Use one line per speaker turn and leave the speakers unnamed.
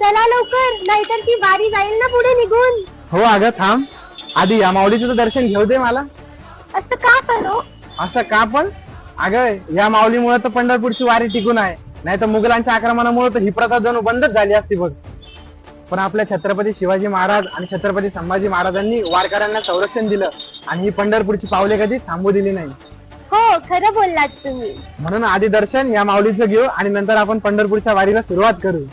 चला लवकर, नाहीतर ती वारी जाईल ना पुढे निघून.
हो अगं थांब, आधी या माऊलीचं तर दर्शन घेऊ दे मला.
असं का करो?
असं का पण? अगं या माऊलीमुळे तर पंढरपूरची वारी टिकून आहे, नाही तर मुघलांच्या आक्रमणामुळे तर ही प्रथा जणू बंदच झाली असती बघ. पण आपल्या छत्रपती शिवाजी महाराज आणि छत्रपती संभाजी महाराजांनी वारकऱ्यांना संरक्षण दिलं आणि ही पंढरपूरची पावले कधी थांबू दिली नाही.
हो, खरं बोललात तुम्ही.
म्हणून आधी दर्शन या माऊलीचं घेऊ आणि नंतर आपण पंढरपूरच्या वारीला सुरुवात करू.